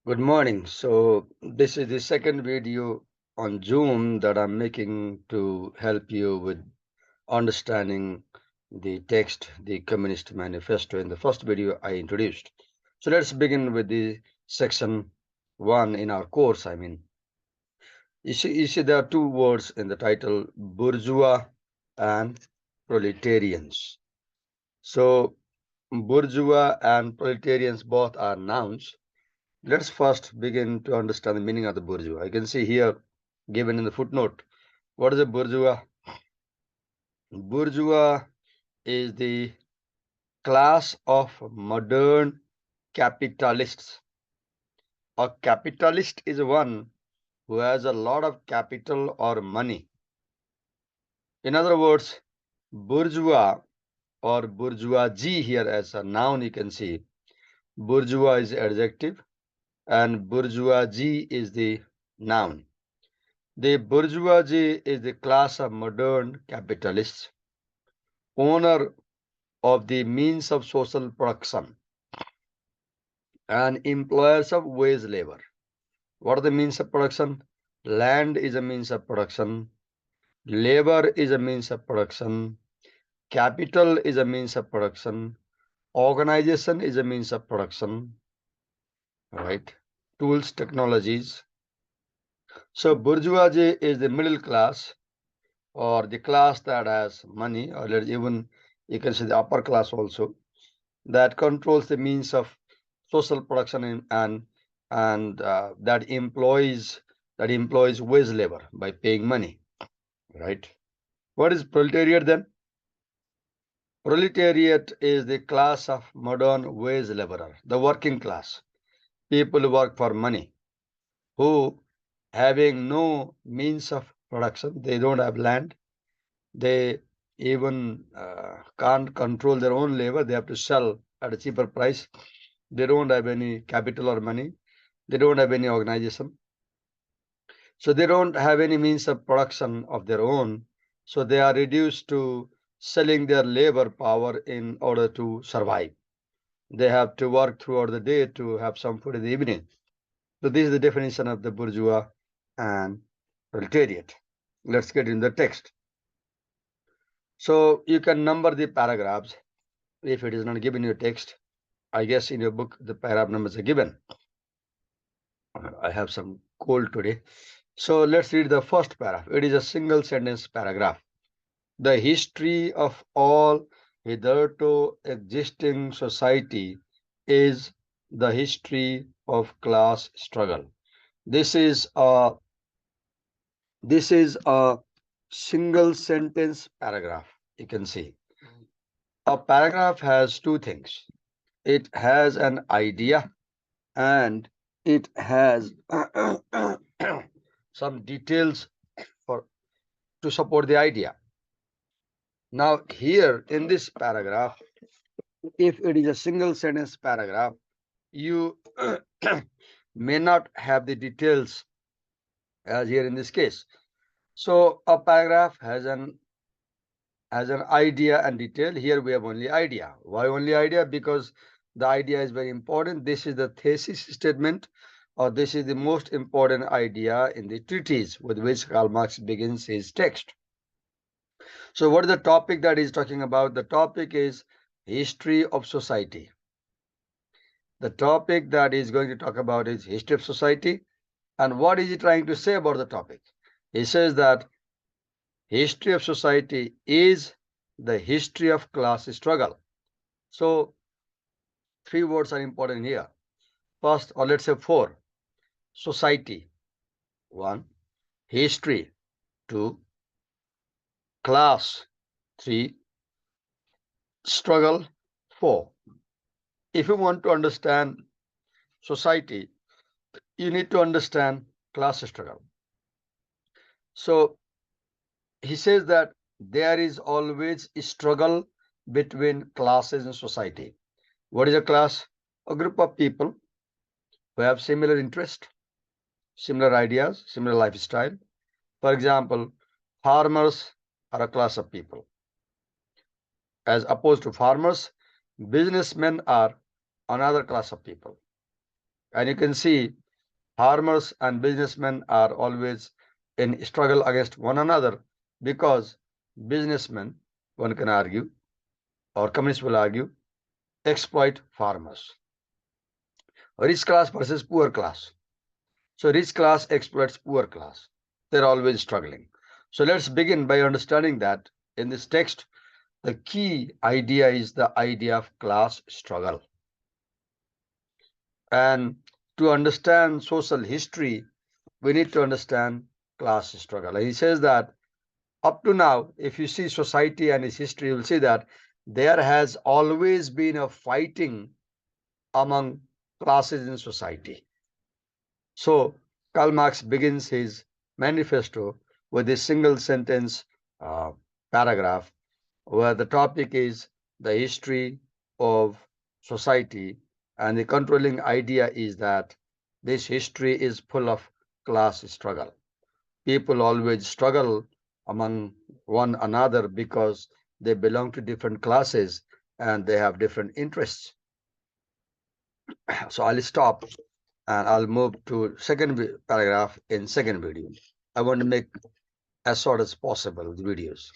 Good morning. So this is the second video on Zoom that I'm making to help you with understanding the text, the Communist Manifesto. In the first video I introduced. So let's begin with the section 1 in our course. You see there are two words in the title, bourgeois and proletarians. So bourgeois and proletarians both are nouns. Let's first begin to understand the meaning of the bourgeois. I can see here given in the footnote. What is a bourgeois? Bourgeois is the class of modern capitalists. A capitalist is one who has a lot of capital or money. In other words, bourgeois or bourgeoisie here as a noun you can see. Bourgeois is adjective and bourgeoisie is the noun. The bourgeoisie is the class of modern capitalists, owner of the means of social production and employers of wage labor. What are the means of production? Land is a means of production, labor is a means of production, capital is a means of production, organization is a means of production, right? Tools, technologies. So bourgeoisie is the middle class or the class that has money, or even you can say the upper class also, that controls the means of social production and that employs wage labor by paying money, right? What is proletariat then? Proletariat is the class of modern wage laborer, the working class, people who work for money, who having no means of production, they don't have land, they even can't control their own labor. They have to sell at a cheaper price. They don't have any capital or money. They don't have any organization. So they don't have any means of production of their own. So they are reduced to selling their labor power in order to survive. They have to work throughout the day to have some food in the evening. So this is the definition of the bourgeois and proletariat. Let's get in the text. So you can number the paragraphs if it is not given in your text. I guess in your book the paragraph numbers are given. I have some cold today. So let's read the first paragraph. It is a single sentence paragraph. The history of all hitherto existing society is the history of class struggle. This is a single sentence paragraph. You can see a paragraph has two things. It has an idea and it has some details for to support the idea. Now here in this paragraph, if it is a single sentence paragraph, you may not have the details as here in this case. So a paragraph has an idea and detail. Here we have only idea. Why only idea? Because the idea is very important. This is the thesis statement, or this is the most important idea in the treatise with which Karl Marx begins his text. So what is the topic that he's talking about? The topic is history of society. The topic that he's going to talk about is history of society. And what is he trying to say about the topic? He says that history of society is the history of class struggle. So three words are important here. First, or let's say four: society, one; history, two; class, three; struggle, four. If you want to understand society, you need to understand class struggle. So he says that there is always a struggle between classes in society. What is a class? A group of people who have similar interest, similar ideas, similar lifestyle. For example, farmers are a class of people. As opposed to farmers, businessmen are another class of people. And you can see farmers and businessmen are always in struggle against one another because businessmen, one can argue, or communists will argue, exploit farmers. Rich class versus poor class. So rich class exploits poor class. They're always struggling. So let's begin by understanding that in this text, the key idea is the idea of class struggle. And to understand social history, we need to understand class struggle. And he says that up to now, if you see society and its history, you will see that there has always been a fighting among classes in society. So Karl Marx begins his manifesto with a single sentence uh, paragraph where the topic is the history of society, and the controlling idea is that this history is full of class struggle. People always struggle among one another because they belong to different classes and they have different interests. So I'll stop and I'll move to second paragraph in second video. I want to make as short as possible the videos.